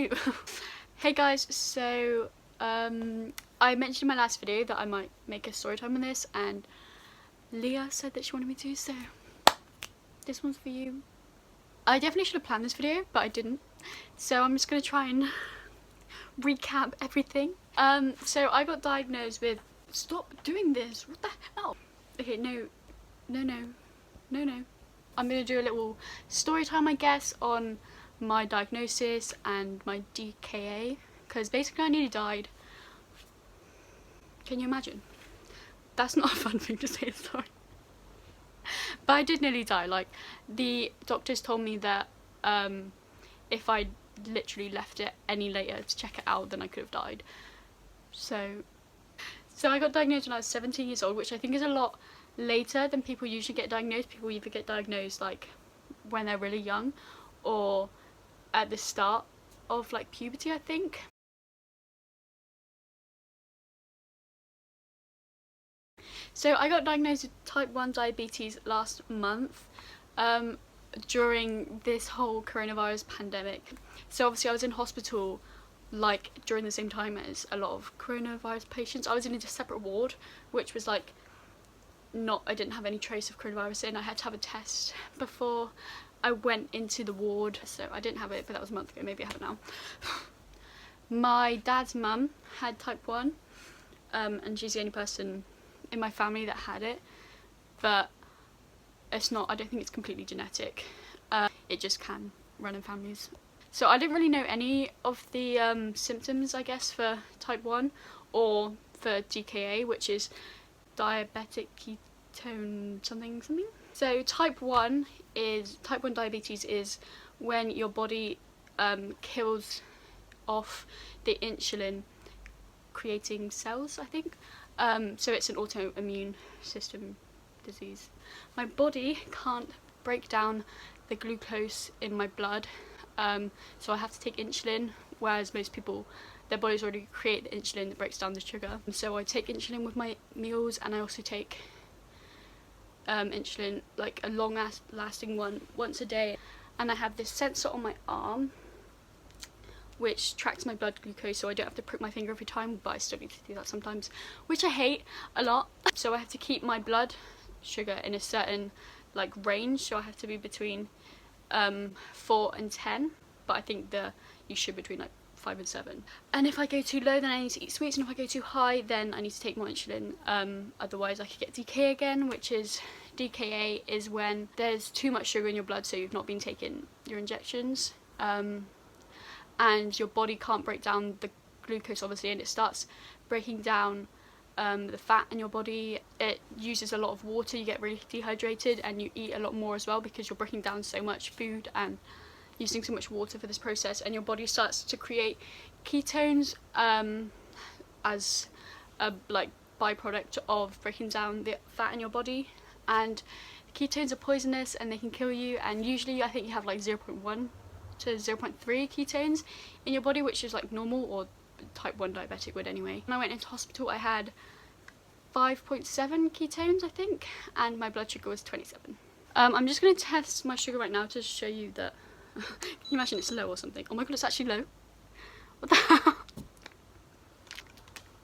Ew. Hey guys, so I mentioned in my last video that I might make a story time on this, and Leah said that she wanted me to, so this one's for you. I definitely should have planned this video, but I didn't, so I'm just gonna try and recap everything. So I got diagnosed with, stop doing this, what the hell? Okay, no. I'm gonna do a little story time, I guess, on my diagnosis and my DKA, because basically I nearly died. Can you imagine? That's not a fun thing to say, sorry. But I did nearly die. Like, the doctors told me that if I literally left it any later to check it out, then I could have died. So I got diagnosed when I was 17 years old, which I think is a lot later than people usually get diagnosed. People either get diagnosed like when they're really young or at the start of like puberty, I think. So I got diagnosed with type 1 diabetes last month during this whole coronavirus pandemic. So obviously I was in hospital like during the same time as a lot of coronavirus patients. I was in a separate ward, which was like I didn't have any trace of coronavirus in. I had to have a test before I went into the ward, so I didn't have it, but that was a month ago. Maybe I have it now. My dad's mum had type 1, and she's the only person in my family that had it, but it's not, I don't think it's completely genetic. It just can run in families. So I didn't really know any of the symptoms, I guess, for type 1 or for DKA, which is diabetic ketone something. So type 1 diabetes is when your body kills off the insulin creating cells, I think. So it's an autoimmune system disease. My body can't break down the glucose in my blood, so I have to take insulin, whereas most people, their bodies already create the insulin that breaks down the sugar. So I take insulin with my meals, and I also take insulin, like a long lasting one, once a day. And I have this sensor on my arm which tracks my blood glucose, so I don't have to prick my finger every time, but I still need to do that sometimes, which I hate a lot. So I have to keep my blood sugar in a certain like range, so I have to be between 4 and 10, but I think you should between like 5 and 7. And if I go too low, then I need to eat sweets, and if I go too high, then I need to take more insulin. Otherwise I could get DKA again, which is, DKA is when there's too much sugar in your blood, so you've not been taking your injections, and your body can't break down the glucose, obviously, and it starts breaking down the fat in your body. It uses a lot of water, you get really dehydrated, and you eat a lot more as well because you're breaking down so much food and using so much water for this process, and your body starts to create ketones as a like byproduct of breaking down the fat in your body. And ketones are poisonous and they can kill you, and usually I think you have like 0.1 to 0.3 ketones in your body, which is like normal, or type 1 diabetic would anyway. When I went into hospital, I had 5.7 ketones, I think, and my blood sugar was 27. I'm just going to test my sugar right now to show you that. Can you imagine it's low or something? Oh my god, it's actually low. What the hell?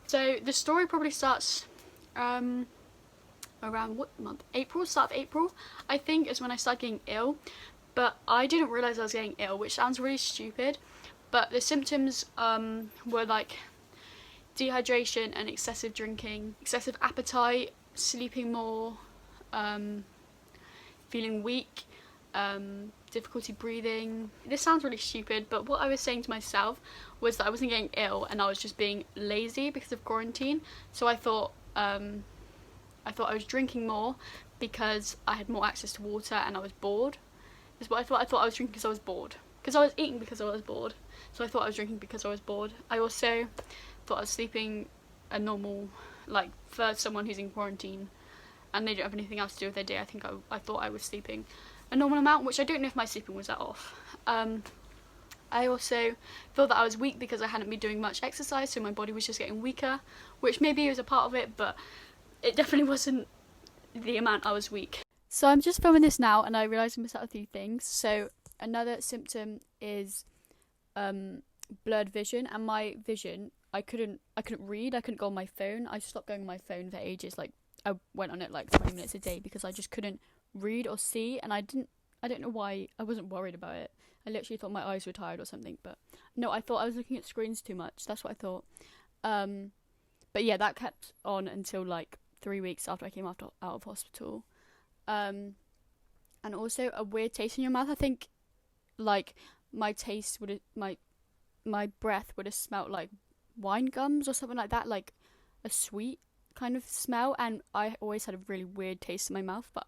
So the story probably starts around what month? April, start of April, I think, is when I started getting ill. But I didn't realise I was getting ill, which sounds really stupid. But the symptoms were like dehydration and excessive drinking, excessive appetite, sleeping more, feeling weak, difficulty breathing. This sounds really stupid, but what I was saying to myself was that I wasn't getting ill and I was just being lazy because of quarantine. So I thought I was drinking more because I had more access to water and I was bored. Is what I thought. I thought I was drinking because I was bored. Because I was eating because I was bored. So I thought I was drinking because I was bored. I also thought I was sleeping a normal, like, for someone who's in quarantine and they don't have anything else to do with their day, I thought I was sleeping a normal amount, which I don't know if my sleeping was that off. I also thought that I was weak because I hadn't been doing much exercise, so my body was just getting weaker, which maybe was a part of it, but it definitely wasn't the amount I was weak. So I'm just filming this now and I realised I missed out a few things. So another symptom is blurred vision, and my vision, I couldn't read, I couldn't go on my phone. I stopped going on my phone for ages. Like, I went on it like 20 minutes a day because I just couldn't read or see, and I don't know why. I wasn't worried about it. I literally thought my eyes were tired or something, but no, I thought I was looking at screens too much. That's what I thought. But yeah, that kept on until like 3 weeks after I came out of hospital. And also a weird taste in your mouth. I think like my taste would my breath would have smelt like wine gums or something like that, like a sweet kind of smell, and I always had a really weird taste in my mouth, but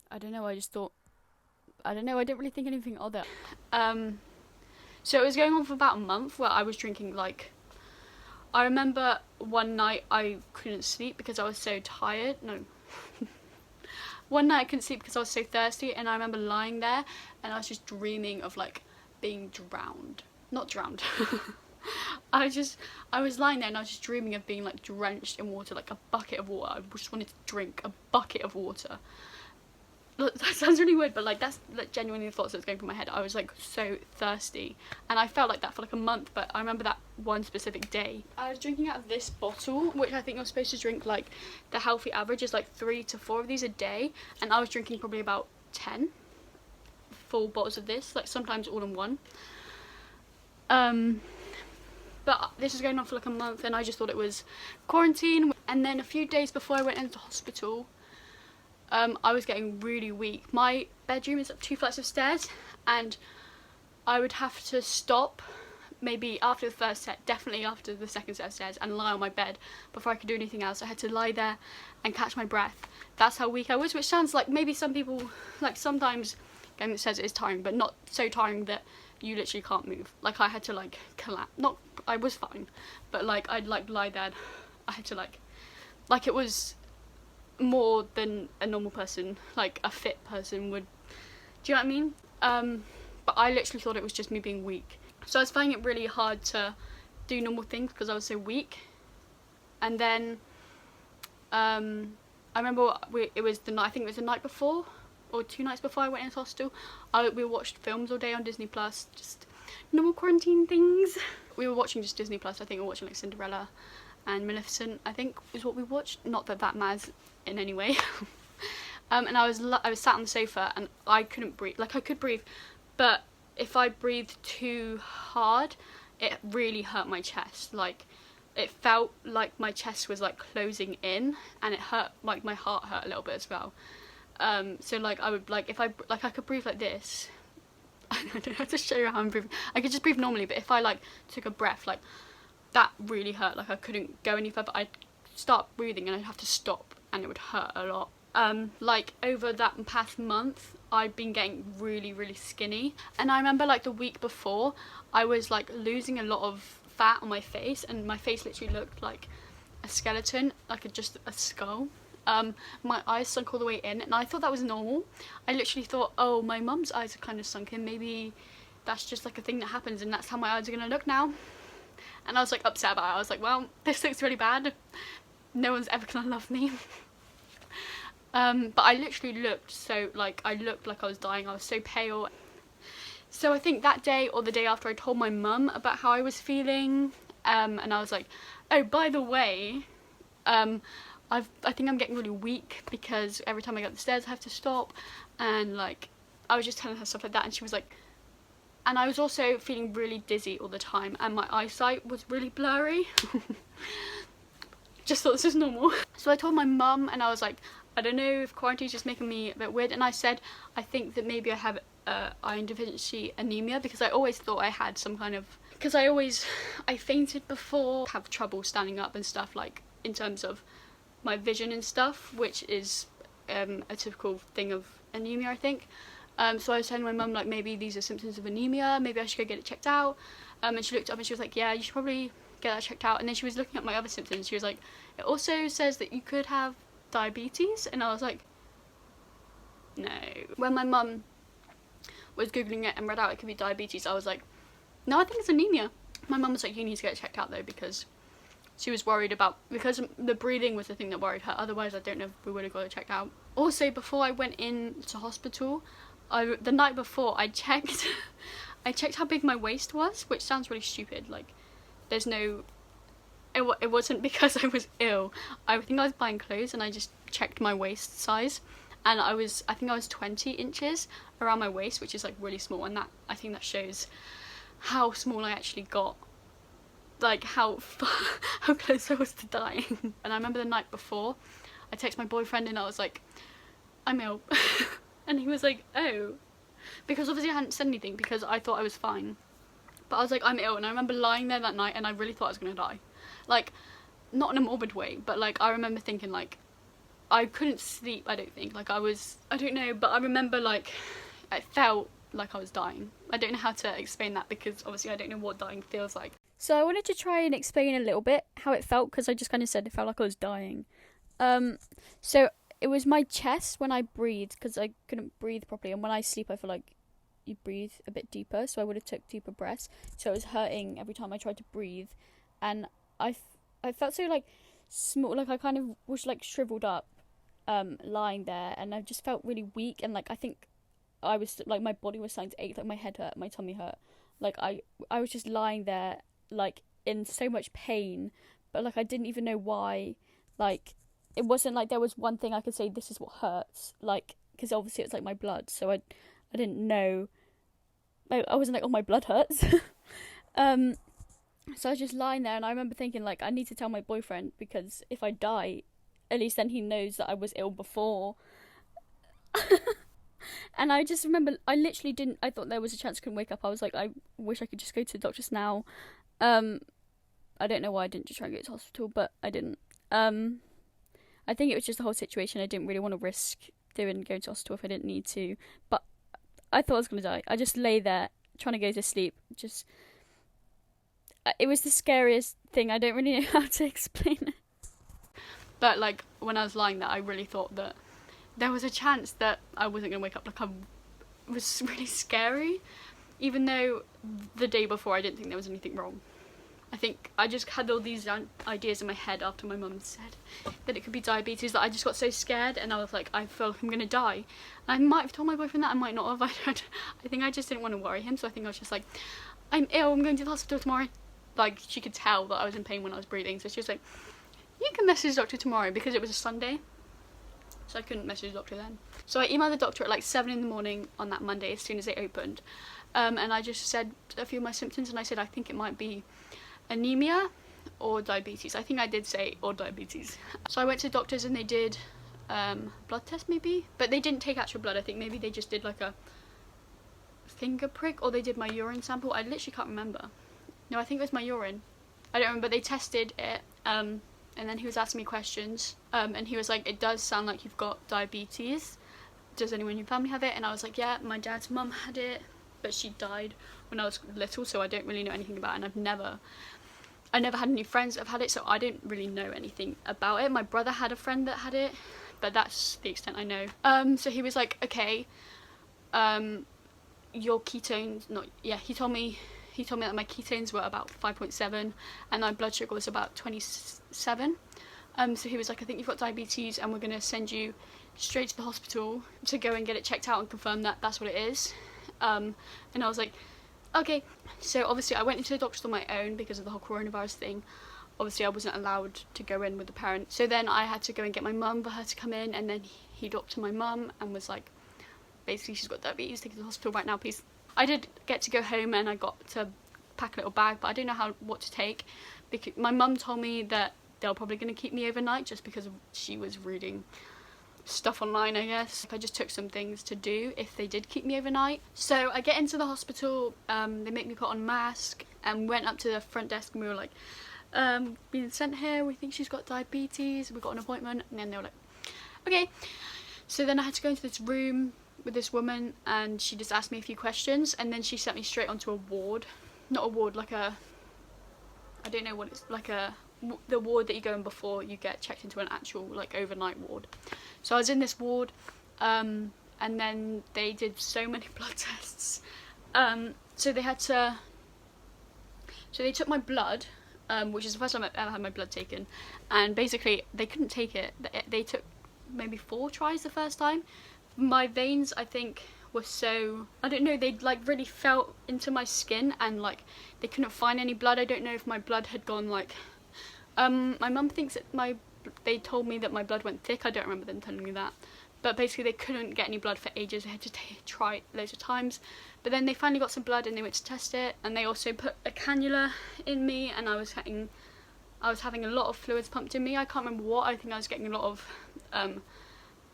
I don't know, I just thought, I don't know, I didn't really think anything of it. So it was going on for about a month where I was drinking, like, I remember one night I couldn't sleep because I was so tired. No. One night I couldn't sleep because I was so thirsty, and I remember lying there and I was just dreaming of like being drowned. Not drowned. I was lying there and I was just dreaming of being like drenched in water, like a bucket of water. I just wanted to drink a bucket of water. Look, that sounds really weird, but like that's like genuinely the thoughts that was going through my head. I was like so thirsty, and I felt like that for like a month, but I remember that one specific day. I was drinking out of this bottle, which I think you're supposed to drink, like the healthy average is like 3 to 4 of these a day, and I was drinking probably about 10 full bottles of this, like sometimes all in one. But this was going on for like a month, and I just thought it was quarantine. And then a few days before I went into hospital, I was getting really weak. My bedroom is up 2 flights of stairs, and I would have to stop maybe after the first set, definitely after the second set of stairs, and lie on my bed before I could do anything else. I had to lie there and catch my breath. That's how weak I was, which sounds like maybe some people, like sometimes getting the stairs is tiring, but not so tiring that you literally can't move. Like I had to like collapse. Not, I was fine, but like I'd like lie there. I had to like it was more than a normal person, like a fit person would. Do you know what I mean? But I literally thought it was just me being weak. So I was finding it really hard to do normal things because I was so weak. And then I remember it was the night, I think it was the night before or 2 nights before I went into hospital. We watched films all day on Disney Plus, just normal quarantine things. We were watching just Disney Plus. I think we were watching like Cinderella and Maleficent, I think is what we watched. Not that that matters in any way. And I was sat on the sofa and I couldn't breathe. Like I could breathe, but if I breathed too hard, it really hurt my chest. Like it felt like my chest was like closing in, and it hurt, like my heart hurt a little bit as well. So like I would, like if I could breathe like this. I don't have to show you how I'm breathing. I could just breathe normally, but if I like took a breath, like that really hurt. Like I couldn't go any further. I'd start breathing and I'd have to stop, and it would hurt a lot. Like over that past month, I've been getting really, really skinny, and I remember like the week before, I was like losing a lot of fat on my face, and my face literally looked like a skeleton, like just a skull. My eyes sunk all the way in, and I thought that was normal. I literally thought, oh, my mum's eyes are kind of sunken, maybe that's just like a thing that happens and that's how my eyes are gonna look now. And I was like upset about it. I was like, well, this looks really bad, no one's ever gonna love me. But I literally looked so, like, I looked like I was dying. I was so pale. So I think that day or the day after, I told my mum about how I was feeling, and I was like, oh, by the way, I think I'm getting really weak because every time I go up the stairs I have to stop, and like I was just telling her stuff like that, and she was like, and I was also feeling really dizzy all the time, and my eyesight was really blurry. Just thought this was normal. So I told my mum, and I was like, I don't know if quarantine's just making me a bit weird, and I said I think that maybe I have iron deficiency anemia, because I always thought I had some kind of, because I fainted before, have trouble standing up and stuff, like in terms of my vision and stuff, which is a typical thing of anemia, I think. So I was telling my mum, like, maybe these are symptoms of anemia, maybe I should go get it checked out. And she looked up and she was like, yeah, you should probably get that checked out. And then she was looking at my other symptoms. She was like, it also says that you could have diabetes. And I was like, no. When my mum was googling it and read out it could be diabetes, I was like, no, I think it's anemia. My mum was like, you need to get it checked out though, because she was worried about, because the breathing was the thing that worried her. Otherwise, I don't know if we would have got it checked out. Also, before I went into hospital, the night before I checked, I checked how big my waist was, which sounds really stupid. Like, there's no... It wasn't because I was ill. I think I was buying clothes and I just checked my waist size. And I think I was 20 inches around my waist, which is like really small. And I think that shows how small I actually got. Like how close I was to dying. And I remember the night before, I texted my boyfriend and I was like, I'm ill. And he was like, oh. Because obviously I hadn't said anything because I thought I was fine. But I was like, I'm ill. And I remember lying there that night and I really thought I was going to die. Like, not in a morbid way, but like I remember thinking like, I couldn't sleep, I don't think. Like I don't know, but I remember like, I felt like I was dying. I don't know how to explain that because obviously I don't know what dying feels like. So I wanted to try and explain a little bit how it felt because I just kind of said it felt like I was dying. So it was my chest when I breathed because I couldn't breathe properly, and when I sleep I feel like you breathe a bit deeper, so I would have took deeper breaths. So it was hurting every time I tried to breathe, and I felt so like small, like I kind of was like shriveled up, lying there, and I just felt really weak, and like I think I was like my body was starting to ache, like my head hurt, my tummy hurt, like I was just lying there like in so much pain, but like I didn't even know why. Like it wasn't like there was one thing I could say this is what hurts, like because obviously it's like my blood, so I didn't know. I wasn't like, oh, my blood hurts. So I was just lying there, and I remember thinking like I need to tell my boyfriend because if I die, at least then he knows that I was ill before. And I just remember I literally didn't. I thought there was a chance I couldn't wake up. I was like, I wish I could just go to the doctors now. I don't know why I didn't just try and go to the hospital, but I didn't. I think it was just the whole situation. I didn't really want to risk going to hospital if I didn't need to. But I thought I was gonna die. I just lay there trying to go to sleep. It was the scariest thing. I don't really know how to explain it. But like when I was lying there, I really thought that there was a chance that I wasn't gonna wake up. Like it was really scary, even though the day before I didn't think there was anything wrong. I think I just had all these ideas in my head after my mum said that it could be diabetes that I just got so scared, and I was like, I feel like I'm gonna die. And I might have told my boyfriend that, I might not have. I think I just didn't want to worry him, so I think I was just like, I'm ill, I'm going to the hospital tomorrow. Like, she could tell that I was in pain when I was breathing, so she was like, you can message the doctor tomorrow, because it was a Sunday, so I couldn't message the doctor then. So I emailed the doctor at like 7 in the morning on that Monday as soon as they opened, and I just said a few of my symptoms, and I said I think it might be anemia or diabetes. I think I did say or diabetes. So I went to the doctors and they did blood test maybe, but they didn't take actual blood. I think maybe they just did like a finger prick, or they did my urine sample. I literally can't remember. No, I think it was my urine. I don't remember. They tested it, and then he was asking me questions, and he was like, it does sound like you've got diabetes. Does anyone in your family have it? And I was like, yeah, my dad's mum had it, but she died when I was little, so I don't really know anything about it, and I never had any friends that have had it, so I didn't really know anything about it. My brother had a friend that had it, but that's the extent I know. So he was like, okay, your ketones, he told me that my ketones were about 5.7 and my blood sugar was about 27. So he was like, I think you've got diabetes and we're going to send you straight to the hospital to go and get it checked out and confirm that that's what it is. And I was like, okay. So obviously I went into the doctors on my own because of the whole coronavirus thing. Obviously I wasn't allowed to go in with the parent. So then I had to go and get my mum for her to come in, and then he got to my mum and was like, basically she's got diabetes, take her to the hospital right now please. I did get to go home and I got to pack a little bag, but I didn't know what to take, because my mum told me that they were probably going to keep me overnight just because she was reading stuff online, I guess. I just took some things to do if they did keep me overnight. So I get into the hospital, they make me put on a mask, and went up to the front desk and we were like, being sent here, we think she's got diabetes, we got an appointment. And then they were like, okay. So then I had to go into this room with this woman, and she just asked me a few questions, and then she sent me straight onto a ward. Not a ward, like a, I don't know what it's like, the ward that you go in before you get checked into an actual like overnight ward. So I was in this ward, and then they did so many blood tests. So they took my blood, which is the first time I've ever had my blood taken, and basically they couldn't take it. They took maybe 4 tries the first time. My veins, I think, were so, I don't know, they'd like really felt into my skin, and like they couldn't find any blood. I don't know if my blood had gone like, my mum thinks that they told me that my blood went thick. I don't remember them telling me that, but basically they couldn't get any blood for ages. They had to try it loads of times, but then they finally got some blood and they went to test it, and they also put a cannula in me, and I was having a lot of fluids pumped in me. I can't remember what. I think I was getting a lot of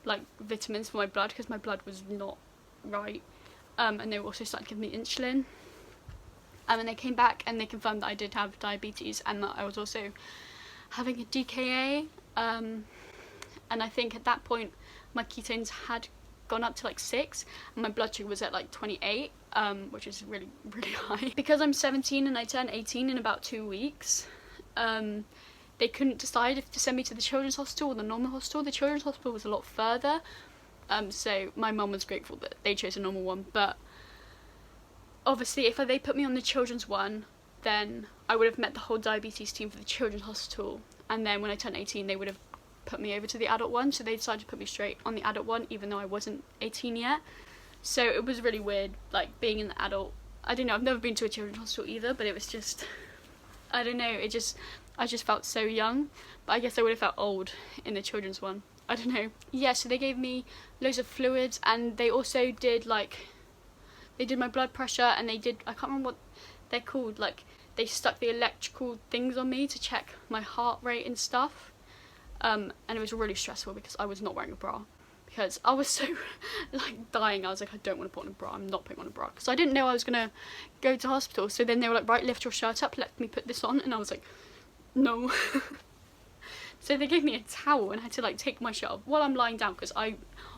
like vitamins for my blood, because my blood was not right, and they also started giving me insulin, and they came back and they confirmed that I did have diabetes, and that I was also having a DKA, and I think at that point my ketones had gone up to like 6, and my blood sugar was at like 28, which is really high. Because I'm 17 and I turn 18 in about 2 weeks, they couldn't decide if to send me to the children's hospital or the normal hospital. The children's hospital was a lot further, so my mum was grateful that they chose a normal one, but obviously if they put me on the children's one, then I would have met the whole diabetes team for the children's hospital, and then when I turned 18 they would have put me over to the adult one, so they decided to put me straight on the adult one even though I wasn't 18 yet. So it was really weird, like being in the adult. I don't know, I've never been to a children's hospital either, but it was just, I don't know, I just felt so young, but I guess I would have felt old in the children's one. I don't know. Yeah, so they gave me loads of fluids, and they also did they did my blood pressure, and they did, I can't remember what they're called, like they stuck the electrical things on me to check my heart rate and stuff, and it was really stressful because I was not wearing a bra, because I was so like dying. I was like, I don't want to put on a bra, I'm not putting on a bra, because I didn't know I was gonna go to hospital. So then they were like, right, lift your shirt up, let me put this on, and I was like, no. So they gave me a towel and I had to like take my shirt off while I'm lying down, because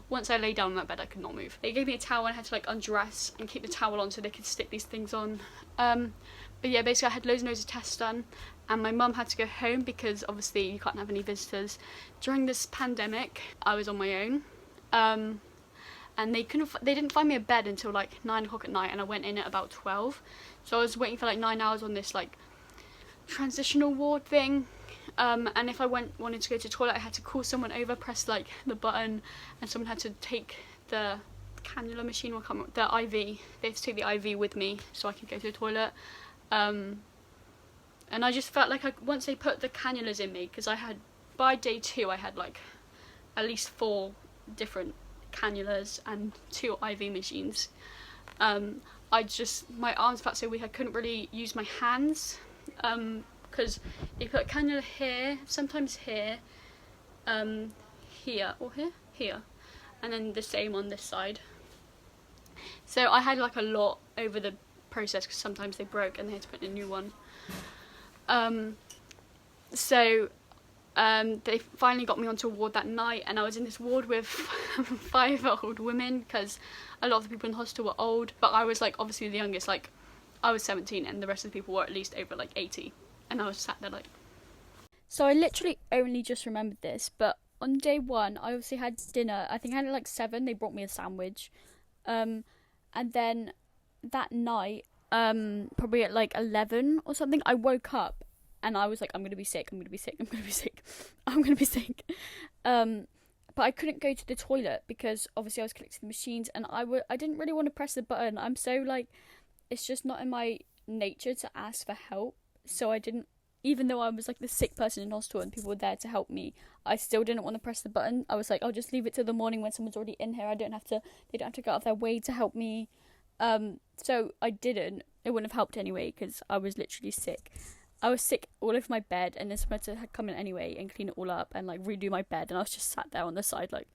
once I lay down on that bed I could not move. They gave me a towel and I had to like undress and keep the towel on so they could stick these things on. But yeah, basically I had loads and loads of tests done, and my mum had to go home because obviously you can't have any visitors. During this pandemic I was on my own, and they didn't find me a bed until like 9 o'clock at night, and I went in at about 12. So I was waiting for like 9 hours on this like transitional ward thing, and if I wanted to go to the toilet I had to call someone over, press like the button, and someone had to take the cannula machine, or the IV, they had to take the IV with me so I could go to the toilet, and I just felt like once they put the cannulas in me, because by day 2 I had like at least 4 different cannulas and 2 IV machines, my arms felt so weak I couldn't really use my hands, because they put a cannula here, sometimes here, here, or here, and then the same on this side. So I had like a lot over the process, because sometimes they broke and they had to put in a new one. They finally got me onto a ward that night, and I was in this ward with 5 old women, because a lot of the people in the hospital were old, but I was like obviously the youngest. Like I was 17 and the rest of the people were at least over like 80, and I was sat there like... So I literally only just remembered this, but on day 1 I obviously had dinner. I think I had it at like 7, they brought me a sandwich, and then that night, probably at like 11 or something, I woke up and I was like, I'm gonna be sick. But I couldn't go to the toilet because obviously I was connected to the machines, and I didn't really want to press the button. I'm so like, it's just not in my nature to ask for help, so I didn't. Even though I was like the sick person in hospital and people were there to help me, I still didn't want to press the button. I was like, I'll just leave it till the morning when someone's already in here. They don't have to go out of their way to help me. So I didn't. It wouldn't have helped anyway, because I was literally sick. I was sick all over my bed, and then someone had to come in anyway and clean it all up and like redo my bed, and I was just sat there on the side like...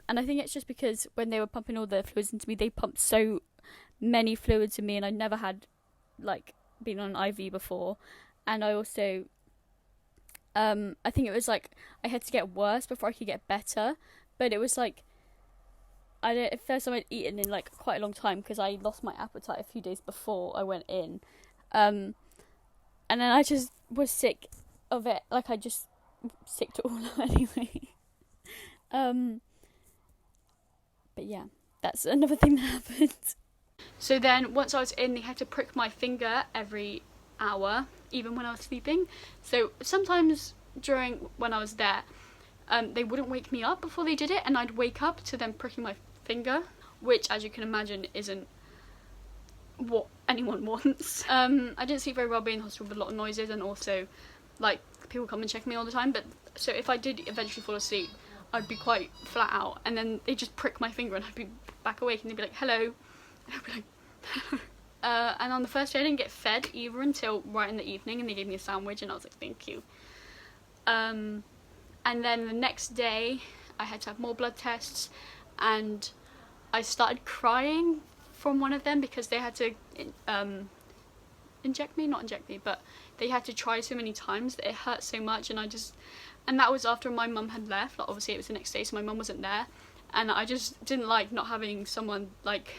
And I think it's just because when they were pumping all the fluids into me, they pumped so many fluids in me, and I never had like been on an IV before. And I also I think it was like I had to get worse before I could get better, but it was like first time I'd eaten in like quite a long time, because I lost my appetite a few days before I went in, and then I just was sick of it, like I just sick to all of anyway. But yeah, that's another thing that happened. So then once I was in, they had to prick my finger every hour, even when I was sleeping. So sometimes when I was there, they wouldn't wake me up before they did it, and I'd wake up to them pricking my finger, which, as you can imagine, isn't what anyone wants. I didn't sleep very well being in the hospital with a lot of noises, and also like people come and check me all the time, but so if I did eventually fall asleep, I'd be quite flat out, and then they'd just prick my finger and I'd be back awake and they'd be like, hello, and I'd be like, hello. And on the first day I didn't get fed either until right in the evening, and they gave me a sandwich and I was like, thank you. And then the next day I had to have more blood tests, and I started crying from one of them because they had to not inject me, but they had to try so many times that it hurt so much, and that was after my mum had left. Like, obviously it was the next day, so my mum wasn't there, and I just didn't like not having someone like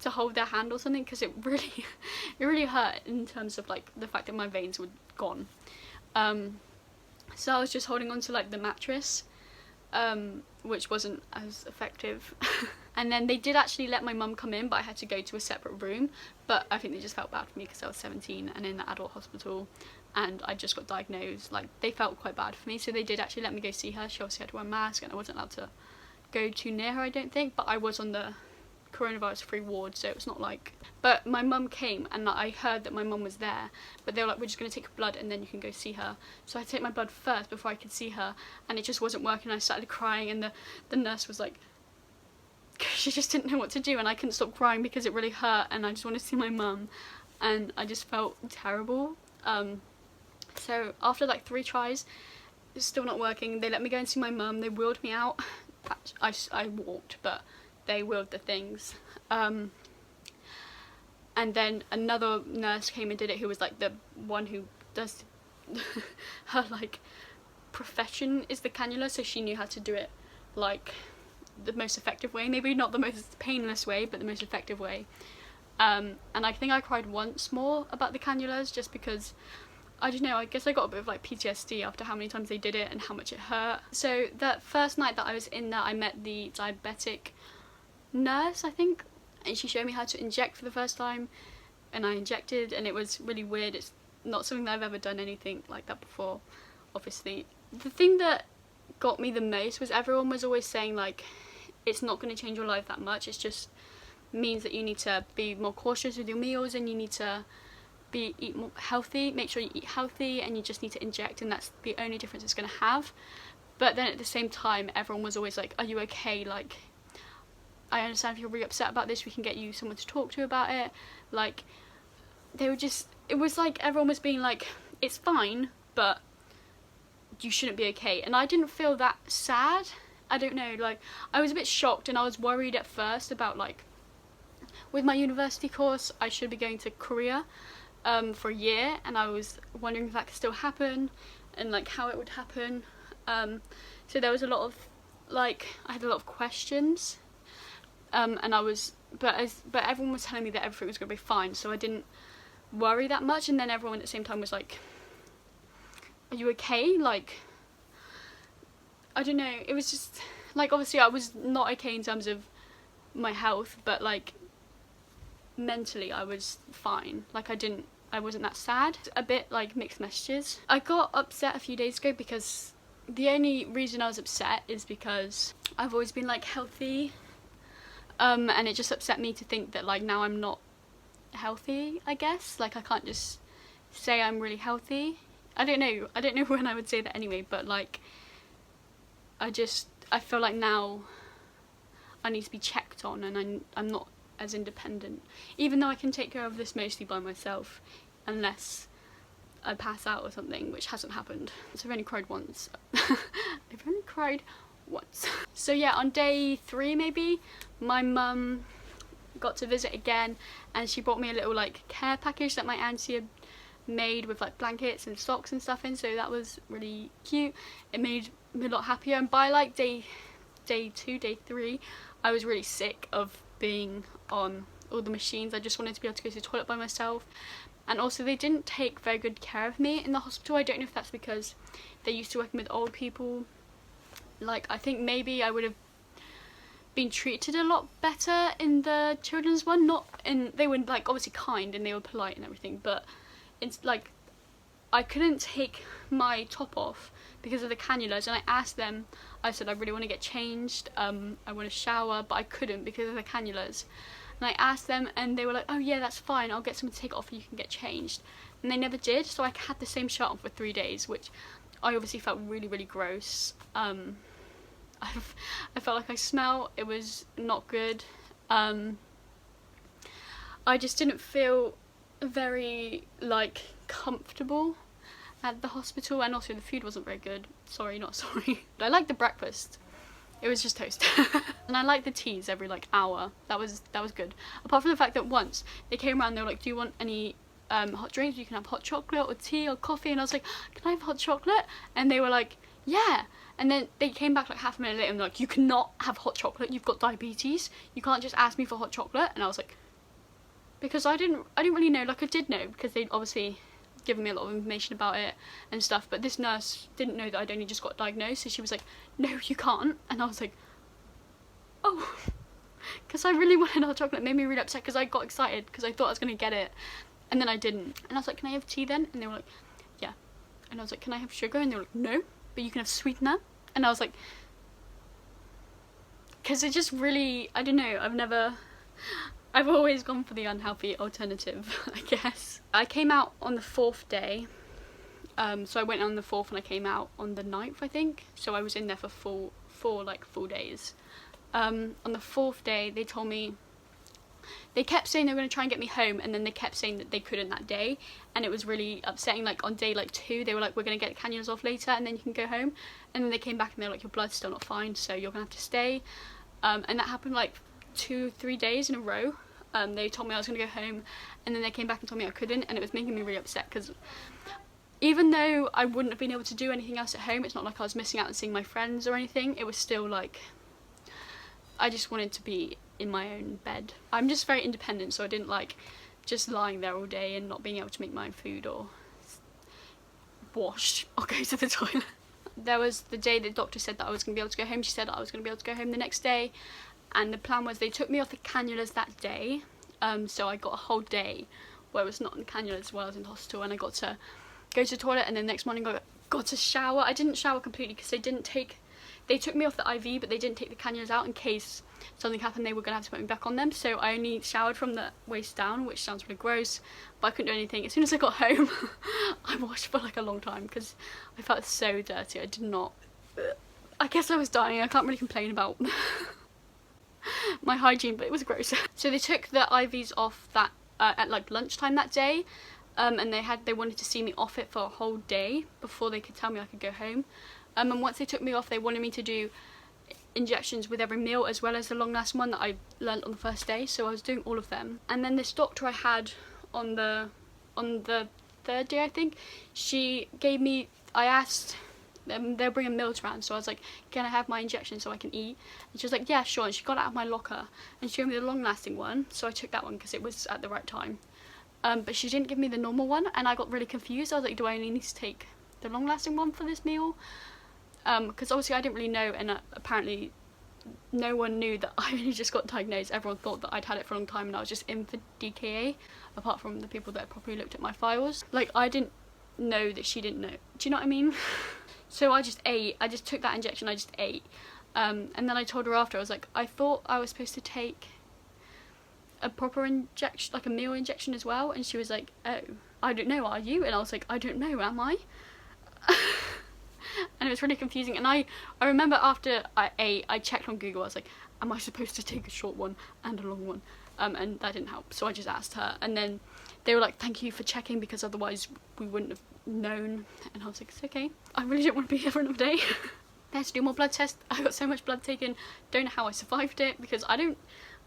to hold their hand or something, because it really hurt in terms of like the fact that my veins were gone. So I was just holding on to like the mattress, which wasn't as effective. And then they did actually let my mum come in, but I had to go to a separate room. But I think they just felt bad for me because I was 17 and in the adult hospital, and I just got diagnosed. Like, they felt quite bad for me, so they did actually let me go see her. She obviously had to wear a mask, and I wasn't allowed to go too near her, I don't think, but I was on the coronavirus free ward, so it's not like. But my mum came, and I heard that my mum was there, but they were like, we're just going to take her blood and then you can go see her. So I had to take my blood first before I could see her, and it just wasn't working. I started crying, and the nurse was like, she just didn't know what to do, and I couldn't stop crying because it really hurt, and I just wanted to see my mum, and I just felt terrible. So after like 3 tries, it's still not working. They let me go and see my mum. They wheeled me out. I walked, but they wheeled the things. And then another nurse came and did it, who was like the one who does her like profession is the cannula, so she knew how to do it like the most effective way, maybe not the most painless way, but the most effective way. And I think I cried once more about the cannulas, just because, I don't know, I guess I got a bit of like PTSD after how many times they did it and how much it hurt. So that first night that I was in there, I met the diabetic nurse, I think, and she showed me how to inject for the first time, and I injected, and it was really weird. It's not something that I've ever done anything like that before, obviously. The thing that got me the most was everyone was always saying like, it's not going to change your life that much, it just means that you need to be more cautious with your meals, and you need to eat more healthy, make sure you eat healthy, and you just need to inject, and that's the only difference it's going to have. But then at the same time, everyone was always like, are you okay, like, I understand if you're really upset about this, we can get you someone to talk to about it. Like, they were just, it was like everyone was being like, it's fine, but you shouldn't be okay. And I didn't feel that sad. I don't know, like, I was a bit shocked, and I was worried at first about like, with my university course, I should be going to Korea for a year, and I was wondering if that could still happen, and like how it would happen. So there was a lot of, like, I had a lot of questions, and I was, but everyone was telling me that everything was going to be fine, so I didn't worry that much. And then everyone at the same time was like, are you okay? Like, I don't know, it was just, like, obviously I was not okay in terms of my health, but like, mentally I was fine. Like, I wasn't that sad. A bit like mixed messages. I got upset a few days ago because the only reason I was upset is because I've always been like healthy, and it just upset me to think that like now I'm not healthy, I guess. Like, I can't just say I'm really healthy. I don't know when I would say that anyway, but like, I feel like now I need to be checked on, and I'm not as independent, even though I can take care of this mostly by myself, unless I pass out or something, which hasn't happened. So I've only cried once. I've only cried once. So yeah, on day 3 maybe, my mum got to visit again, and she brought me a little like care package that my auntie had made with like blankets and socks and stuff in, so that was really cute. It made me a lot happier. And by like day 2, day 3, I was really sick of being on all the machines. I just wanted to be able to go to the toilet by myself. And also, they didn't take very good care of me in the hospital. I don't know if that's because they're used to working with old people. Like, I think maybe I would have been treated a lot better in the children's one. They were like obviously kind and they were polite and everything, but it's like I couldn't take my top off because of the cannulas, and I asked them, I said I really want to get changed, I want to shower, but I couldn't because of the cannulas. And I asked them and they were like, oh yeah, that's fine, I'll get someone to take it off and you can get changed. And they never did, so I had the same shirt on for 3 days, which I obviously felt really, really gross. I felt like I smelled, it was not good. I just didn't feel very, like, comfortable at the hospital, and also the food wasn't very good. Sorry, not sorry. I liked the breakfast. It was just toast. And I liked the teas every like hour. That was good. Apart from the fact that once they came around, they were like, do you want any hot drinks? You can have hot chocolate or tea or coffee. And I was like, can I have hot chocolate? And they were like, yeah. And then they came back like half a minute later and they're like, you cannot have hot chocolate, you've got diabetes, you can't just ask me for hot chocolate. And I was like, because I didn't really know. Like, I did know because they'd obviously given me a lot of information about it and stuff, but this nurse didn't know that I'd only just got diagnosed, so she was like, no, you can't. And I was like, oh, because I really wanted hot chocolate. It made me really upset because I got excited because I thought I was going to get it, and then I didn't. And I was like, can I have tea then? And they were like, yeah. And I was like, can I have sugar? And they were like, no, but you can have sweetener. And I was like, because it just really, I don't know, I've always gone for the unhealthy alternative, I guess. I came out on the 4th day, so I went on the 4th and I came out on the 9th, I think. So I was in there for four full days. On the 4th day, they told me, they kept saying they were going to try and get me home, and then they kept saying that they couldn't that day, and it was really upsetting. Like on day like 2, they were like, we're going to get the cannulas off later and then you can go home. And then they came back and they were like, your blood's still not fine, so you're going to have to stay. And that happened like 2-3 days in a row. They told me I was going to go home, and then they came back and told me I couldn't, and it was making me really upset because even though I wouldn't have been able to do anything else at home, it's not like I was missing out on seeing my friends or anything, it was still like, I just wanted to be in my own bed. I'm just very independent, so I didn't like just lying there all day and not being able to make my own food or wash or go to the toilet. There was the day the doctor said that I was going to be able to go home. She said that I was going to be able to go home the next day, and the plan was they took me off the cannulas that day, so I got a whole day where I was not in cannulas while I was in the hospital, and I got to go to the toilet, and then the next morning I got to shower. I didn't shower completely because they took me off the IV, but they didn't take the cannulas out in case something happened. They were going to have to put me back on them, so I only showered from the waist down, which sounds really gross, but I couldn't do anything. As soon as I got home, I washed for like a long time because I felt so dirty. I did not, I guess I was dying. I can't really complain about my hygiene, but it was gross. So they took the IVs off that at like lunchtime that day, and they wanted to see me off it for a whole day before they could tell me I could go home. And once they took me off, they wanted me to do injections with every meal, as well as the long lasting one that I learnt on the first day, so I was doing all of them. And then this doctor I had on the 3rd day, I think, she gave me, I asked them, they're bringing meals around, so I was like, can I have my injection so I can eat? And she was like, yeah, sure. And she got it out of my locker and she gave me the long lasting one, so I took that one because it was at the right time. But she didn't give me the normal one, and I got really confused. I was like, do I only need to take the long lasting one for this meal? Because obviously I didn't really know, and apparently no one knew that I only just got diagnosed. Everyone thought that I'd had it for a long time and I was just in for DKA, apart from the people that had properly looked at my files. Like, I didn't know that she didn't know. Do you know what I mean? So I just ate. I just took that injection, I just ate. And then I told her after, I was like, I thought I was supposed to take a proper injection, like a meal injection as well. And she was like, oh, I don't know, are you? And I was like, I don't know, am I? And it was really confusing. And I remember after I ate, I checked on Google. I was like, am I supposed to take a short one and a long one? And that didn't help, so I just asked her, and then they were like, thank you for checking, because otherwise we wouldn't have known. And I was like, it's okay, I really don't want to be here for another day. They had to do more blood tests. I got so much blood taken, don't know how I survived it, because I'm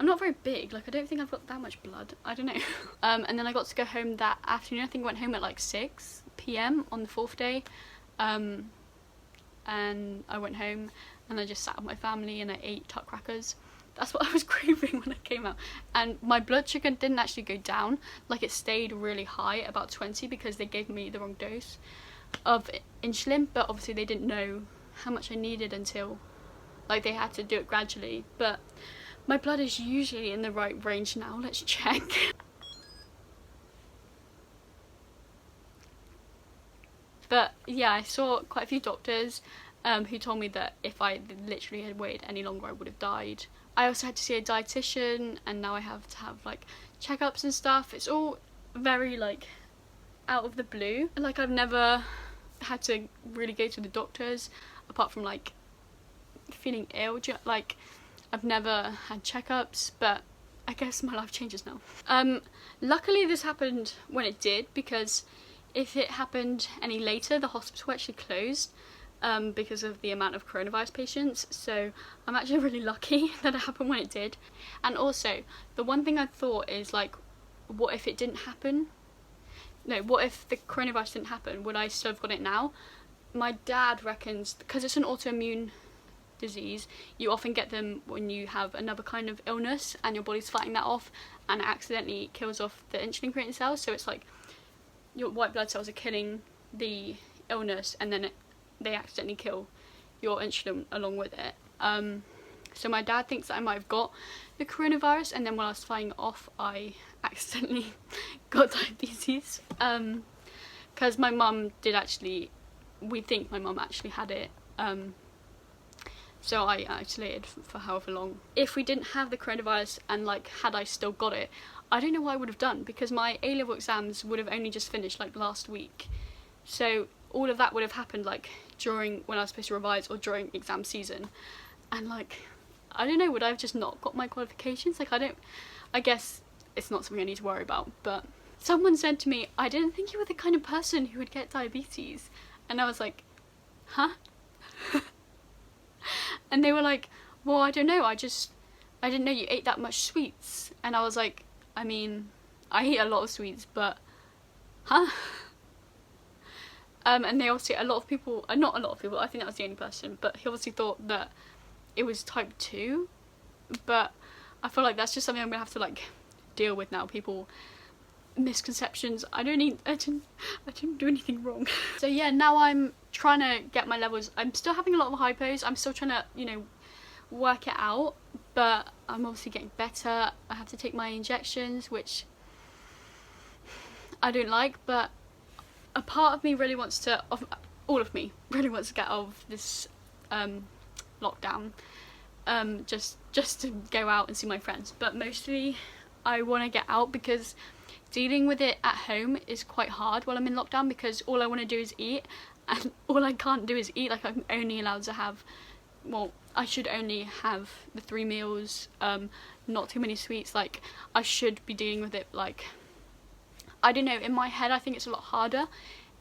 not very big, like I don't think I've got that much blood, I don't know. And then I got to go home that afternoon. I think I went home at like 6 PM on the 4th day. And I went home and I just sat with my family and I ate tart crackers. That's what I was craving when I came out. And my blood sugar didn't actually go down, like it stayed really high, about 20, because they gave me the wrong dose of insulin, but obviously they didn't know how much I needed until, like, they had to do it gradually. But my blood is usually in the right range now. Let's check. But yeah, I saw quite a few doctors who told me that if I literally had waited any longer I would have died. I also had to see a dietitian, and now I have to have like checkups and stuff. It's all very like out of the blue. Like I've never had to really go to the doctors apart from like feeling ill. Like I've never had checkups, but I guess my life changes now. Luckily this happened when it did, because if it happened any later the hospital actually closed because of the amount of coronavirus patients, so I'm actually really lucky that it happened when it did. And also the one thing I thought is like, what if it didn't happen? No, what if the coronavirus didn't happen? Would I still have got it now? My dad reckons, because it's an autoimmune disease, you often get them when you have another kind of illness and your body's fighting that off, and it accidentally kills off the insulin creating cells, so it's like your white blood cells are killing the illness, and then they accidentally kill your insulin along with it. So my dad thinks that I might have got the coronavirus, and then when I was fighting it off I accidentally got diabetes, because my mum did actually, we think my mum actually had it, so I isolated for however long. If we didn't have the coronavirus and like had I still got it, I don't know what I would have done, because my A-level exams would have only just finished like last week, so all of that would have happened like during when I was supposed to revise or during exam season, and like I don't know, would I have just not got my qualifications? Like I guess it's not something I need to worry about. But someone said to me, I didn't think you were the kind of person who would get diabetes, and I was like, huh? And they were like, well, I don't know, I didn't know you ate that much sweets. And I was like, I mean, I eat a lot of sweets, but huh? And they obviously, a lot of people, not a lot of people, I think that was the only person, but he obviously thought that it was type 2, but I feel like that's just something I'm gonna have to like deal with now. People, misconceptions, I didn't do anything wrong. So yeah, now I'm trying to get my levels. I'm still having a lot of hypos, I'm still trying to, you know, work it out, but I'm obviously getting better. I have to take my injections, which I don't like, but a part of me really wants to, all of me really wants to get out of this lockdown, just to go out and see my friends. But mostly I want to get out because dealing with it at home is quite hard while I'm in lockdown, because all I want to do is eat, and all I can't do is eat. Like I'm only allowed to have, well, I should only have the 3 meals, not too many sweets. Like I should be dealing with it, like, I don't know, in my head I think it's a lot harder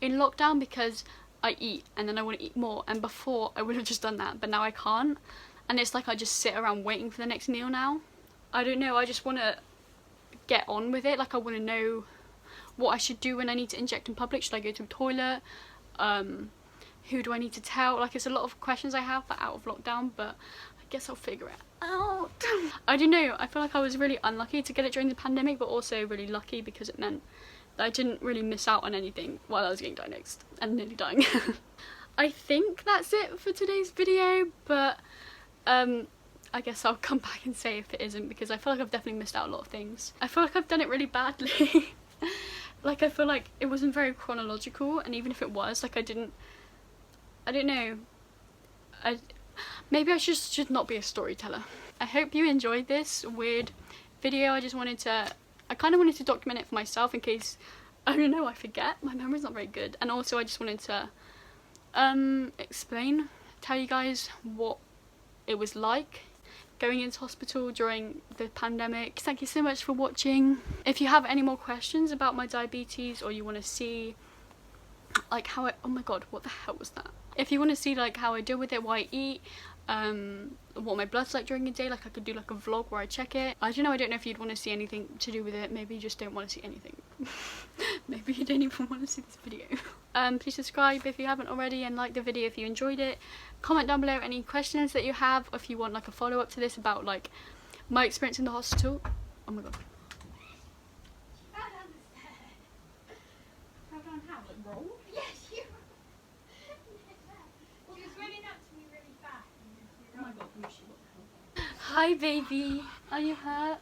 in lockdown because I eat and then I want to eat more, and before I would have just done that, but now I can't, and it's like I just sit around waiting for the next meal now. I don't know, I just want to get on with it. Like I want to know what I should do when I need to inject in public. Should I go to the toilet? Who do I need to tell? Like it's a lot of questions I have for out of lockdown, but I guess I'll figure it out. I don't know, I feel like I was really unlucky to get it during the pandemic, but also really lucky because it meant that I didn't really miss out on anything while I was getting diagnosed and nearly dying. I think that's it for today's video, but I guess I'll come back and say if it isn't, because I feel like I've definitely missed out a lot of things. I feel like I've done it really badly. Like I feel like it wasn't very chronological, and even if it was, like I don't know, maybe I should not be a storyteller. I hope you enjoyed this weird video. I kind of wanted to document it for myself in case, I don't know, I forget. My memory's not very good. And also I just wanted to tell you guys what it was like going into hospital during the pandemic. Thank you so much for watching. If you have any more questions about my diabetes, or you want to see like how oh my god, what the hell was that? If you want to see like how I deal with it, what I eat, what my blood's like during the day, like I could do like a vlog where I check it. I don't know if you'd want to see anything to do with it. Maybe you just don't want to see anything. Maybe you don't even want to see this video. Please subscribe if you haven't already, and like the video if you enjoyed it. Comment down below any questions that you have, or if you want like a follow-up to this about like my experience in the hospital. Oh my god. Hi baby, are you hurt?